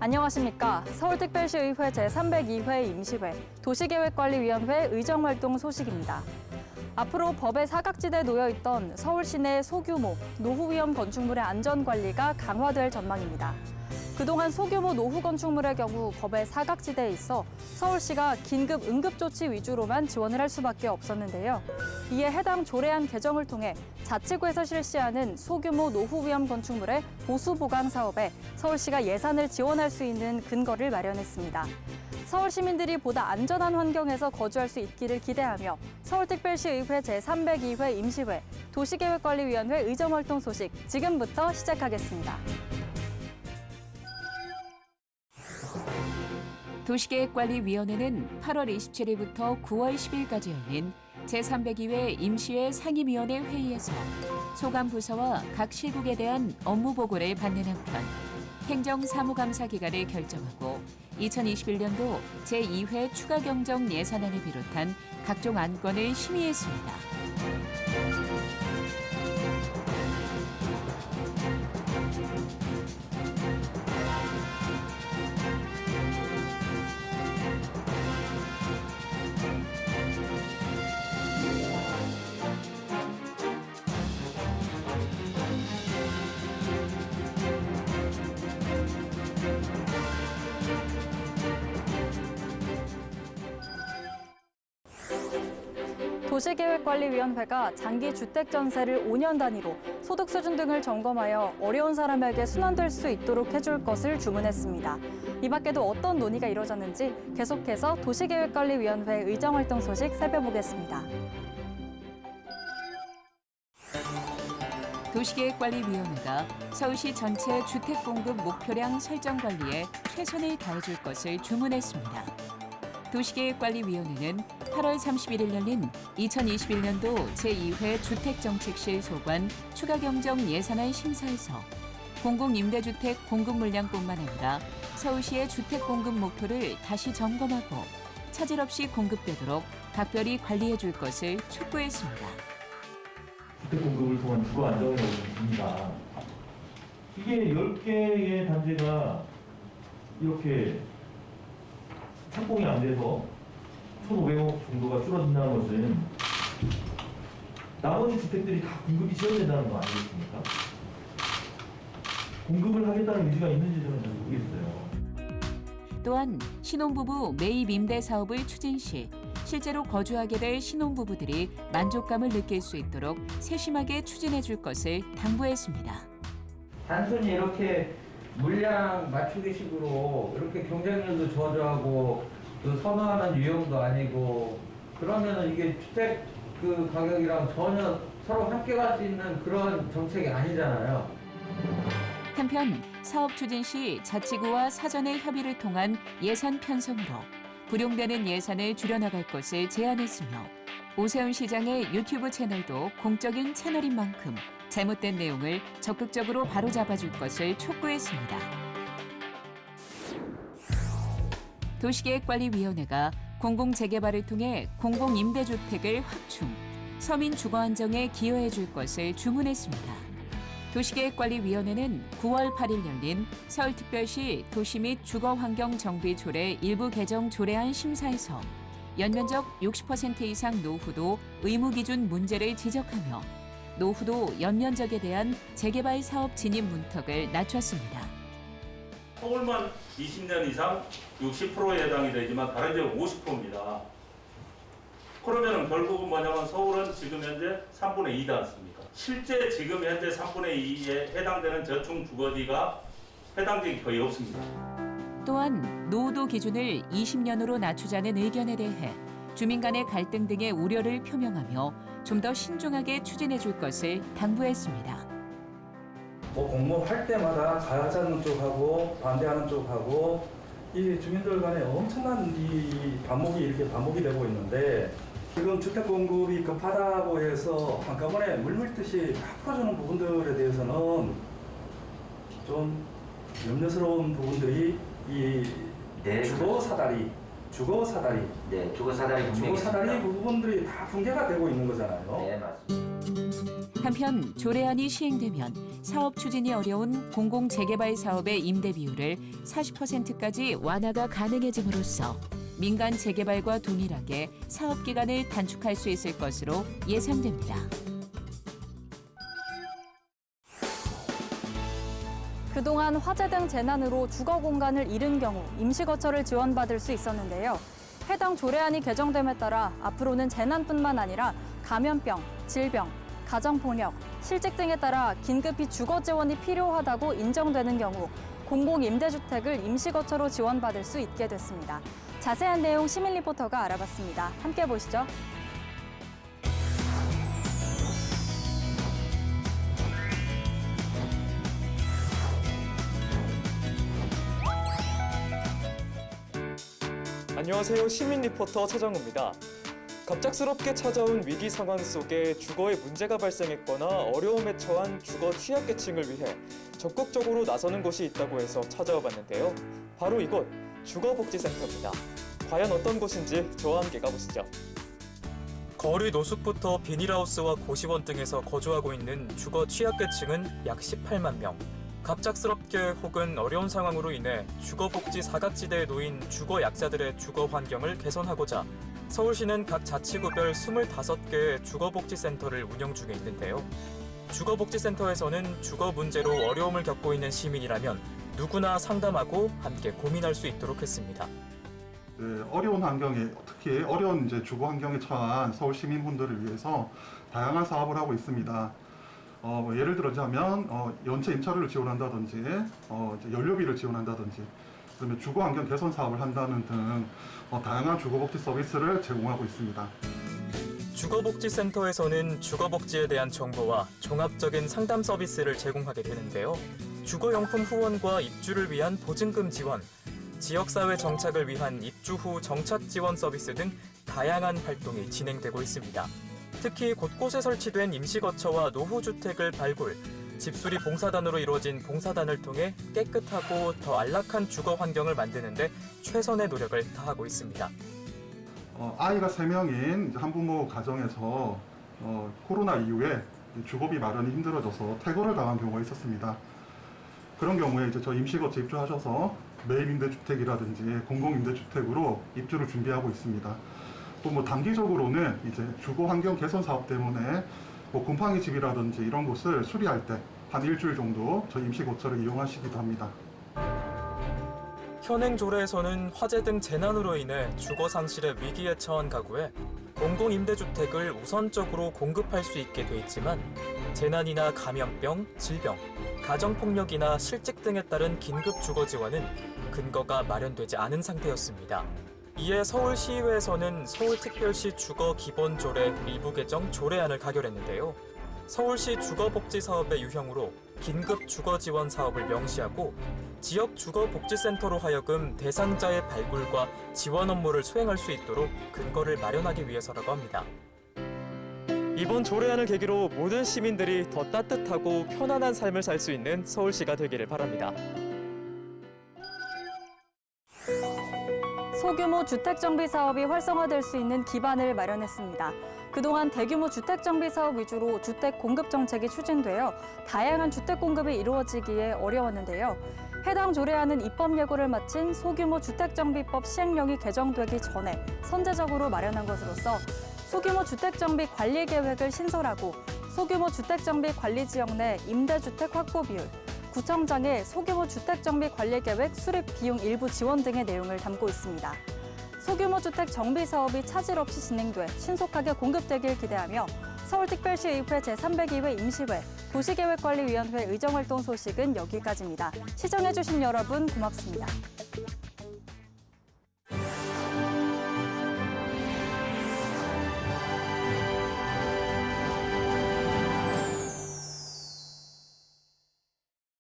안녕하십니까. 서울특별시의회 제302회 임시회 도시계획관리위원회 의정활동 소식입니다. 앞으로 법의 사각지대에 놓여있던 서울 시내 소규모, 노후위험 건축물의 안전관리가 강화될 전망입니다. 그동안 소규모 노후 건축물의 경우 법의 사각지대에 있어 서울시가 긴급 응급조치 위주로만 지원을 할 수밖에 없었는데요. 이에 해당 조례안 개정을 통해 자치구에서 실시하는 소규모 노후 위험 건축물의 보수 보강 사업에 서울시가 예산을 지원할 수 있는 근거를 마련했습니다. 서울 시민들이 보다 안전한 환경에서 거주할 수 있기를 기대하며 서울특별시의회 제302회 임시회 도시계획관리위원회 의정활동 소식 지금부터 시작하겠습니다. 도시계획관리위원회는 8월 27일부터 9월 10일까지 열린 제302회 임시회 상임위원회 회의에서 소감부서와 각 시국에 대한 업무 보고를 받는 한편 행정사무감사 기간을 결정하고 2021년도 제2회 추가 경정 예산안을 비롯한 각종 안건을 심의했습니다. 도시계획관리위원회가 장기 주택 전세를 5년 단위로 소득 수준 등을 점검하여 어려운 사람에게 순환될 수 있도록 해줄 것을 주문했습니다. 이 밖에도 어떤 논의가 이뤄졌는지 계속해서 도시계획관리위원회 의정활동 소식 살펴보겠습니다. 도시계획관리위원회가 서울시 전체 주택 공급 목표량 설정 관리에 최선을 다해줄 것을 주문했습니다. 도시계획관리위원회는 8월 31일 열린 2021년도 제2회 주택정책실 소관 추가 경정 예산안 심사에서 공공임대주택 공급 물량뿐만 아니라 서울시의 주택 공급 목표를 다시 점검하고 차질 없이 공급되도록 각별히 관리해 줄 것을 촉구했습니다. 주택 공급을 통한 주거 안정이라고 봅니다. 이게 10개의 단지가 이렇게 착공이 안 돼서 1,500억 정도가 줄어든다는 것은 나머지 주택들이 다 공급이 지연된다는 거 아니겠습니까? 공급을 하겠다는 의지가 있는지 저는 잘 모르겠어요. 또한 신혼부부 매입 임대 사업을 추진 시 실제로 거주하게 될 신혼부부들이 만족감을 느낄 수 있도록 세심하게 추진해 줄 것을 당부했습니다. 단순히 이렇게 물량 맞추기식으로 이렇게 경쟁률도 저조하고 또 선호하는 유형도 아니고 그러면은 이게 주택 그 가격이랑 전혀 서로 함께 갈 수 있는 그런 정책이 아니잖아요. 한편 사업 추진 시 자치구와 사전의 협의를 통한 예산 편성으로 불용되는 예산을 줄여나갈 것을 제안했으며 오세훈 시장의 유튜브 채널도 공적인 채널인 만큼 잘못된 내용을 적극적으로 바로잡아줄 것을 촉구했습니다. 도시계획관리위원회가 공공재개발을 통해 공공임대주택을 확충, 서민 주거 안정에 기여해줄 것을 주문했습니다. 도시계획관리위원회는 9월 8일 열린 서울특별시 도시 및 주거환경정비 조례 일부 개정 조례안 심사에서 연면적 60% 이상 노후도 의무기준 문제를 지적하며 노후도 연면적에 대한 재개발 사업 진입 문턱을 낮췄습니다. 서울만 20년 이상 60%에 해당이 되지만 다른 지역은 50%입니다. 그러면 결국은 뭐냐면 서울은 지금 현재 3분의 2지 않습니까? 실제 지금 현재 3분의 2에 해당되는 저층 주거지가 해당 지역이 거의 없습니다. 또한 노후도 기준을 20년으로 낮추자는 의견에 대해 주민 간의 갈등 등의 우려를 표명하며 좀 더 신중하게 추진해 줄 것을 당부했습니다. 뭐 공모할 때마다 가자는 쪽하고 반대하는 쪽하고 이 주민들 간에 엄청난 이 반목이 이렇게 반복이 되고 있는데 지금 주택 공급이 급하다고 해서 한꺼번에 물밀듯이 막 풀어주는 부분들에 대해서는 좀 염려스러운 부분들이 이 주거 사다리 주거 사다리, 네, 주거 사다리 주거 사다리 부분들이 다 붕괴가 되고 있는 거잖아요. 네, 맞습니다. 한편 조례안이 시행되면 사업 추진이 어려운 공공 재개발 사업의 임대 비율을 40%까지 완화가 가능해짐으로써 민간 재개발과 동일하게 사업 기간을 단축할 수 있을 것으로 예상됩니다. 그동안 화재 등 재난으로 주거 공간을 잃은 경우 임시거처를 지원받을 수 있었는데요. 해당 조례안이 개정됨에 따라 앞으로는 재난뿐만 아니라 감염병, 질병, 가정폭력, 실직 등에 따라 긴급히 주거 지원이 필요하다고 인정되는 경우 공공임대주택을 임시거처로 지원받을 수 있게 됐습니다. 자세한 내용 시민 리포터가 알아봤습니다. 함께 보시죠. 안녕하세요. 시민 리포터 최정우입니다. 갑작스럽게 찾아온 위기 상황 속에 주거에 문제가 발생했거나 어려움에 처한 주거 취약계층을 위해 적극적으로 나서는 곳이 있다고 해서 찾아와 봤는데요. 바로 이곳 주거복지센터입니다. 과연 어떤 곳인지 저와 함께 가보시죠. 거리 노숙부터 비닐하우스와 고시원 등에서 거주하고 있는 주거 취약계층은 약 18만 명. 갑작스럽게 혹은 어려운 상황으로 인해 주거복지 사각지대에 놓인 주거 약자들의 주거 환경을 개선하고자 서울시는 각 자치구별 25개의 주거복지센터를 운영 중에 있는데요. 주거복지센터에서는 주거 문제로 어려움을 겪고 있는 시민이라면 누구나 상담하고 함께 고민할 수 있도록 했습니다. 네, 어려운 환경에, 특히 어려운 주거 환경에 처한 서울 시민분들을 위해서 다양한 사업을 하고 있습니다. 예를 들자면 연체 임차료를 지원한다든지 이제 연료비를 지원한다든지 그다음에 주거 환경 개선 사업을 한다는 등 다양한 주거복지 서비스를 제공하고 있습니다. 주거복지센터에서는 주거복지에 대한 정보와 종합적인 상담 서비스를 제공하게 되는데요. 주거용품 후원과 입주를 위한 보증금 지원, 지역사회 정착을 위한 입주 후 정착 지원 서비스 등 다양한 활동이 진행되고 있습니다. 특히 곳곳에 설치된 임시거처와 노후주택을 발굴, 집수리 봉사단으로 이루어진 봉사단을 통해 깨끗하고 더 안락한 주거 환경을 만드는 데 최선의 노력을 다하고 있습니다. 아이가 3명인 한부모 가정에서 코로나 이후에 주거비 마련이 힘들어져서 퇴거를 당한 경우가 있었습니다. 그런 경우에 저 임시거처 입주하셔서 매입임대주택이라든지 공공임대주택으로 입주를 준비하고 있습니다. 또 단기적으로는 이제 주거 환경 개선 사업 때문에 곰팡이 집이라든지 이런 곳을 수리할 때 한 일주일 정도 저희 임시거처를 이용하시기도 합니다. 현행 조례에서는 화재 등 재난으로 인해 주거 상실의 위기에 처한 가구에 공공임대주택을 우선적으로 공급할 수 있게 돼 있지만 재난이나 감염병, 질병, 가정폭력이나 실직 등에 따른 긴급 주거 지원은 근거가 마련되지 않은 상태였습니다. 이에 서울시의회에서는 서울특별시 주거기본조례 일부 개정 조례안을 가결했는데요. 서울시 주거복지사업의 유형으로 긴급 주거지원 사업을 명시하고 지역 주거복지센터로 하여금 대상자의 발굴과 지원 업무를 수행할 수 있도록 근거를 마련하기 위해서라고 합니다. 이번 조례안을 계기로 모든 시민들이 더 따뜻하고 편안한 삶을 살 수 있는 서울시가 되기를 바랍니다. 소규모 주택정비 사업이 활성화될 수 있는 기반을 마련했습니다. 그동안 대규모 주택정비 사업 위주로 주택 공급 정책이 추진되어 다양한 주택 공급이 이루어지기에 어려웠는데요. 해당 조례안은 입법 예고를 마친 소규모 주택정비법 시행령이 개정되기 전에 선제적으로 마련한 것으로서 소규모 주택정비 관리 계획을 신설하고 소규모 주택정비 관리 지역 내 임대주택 확보 비율, 구청장의 소규모 주택정비 관리 계획 수립 비용 일부 지원 등의 내용을 담고 있습니다. 소규모 주택 정비 사업이 차질 없이 진행돼 신속하게 공급되길 기대하며 서울특별시의회 제302회 임시회 도시계획관리위원회 의정활동 소식은 여기까지입니다. 시청해주신 여러분 고맙습니다.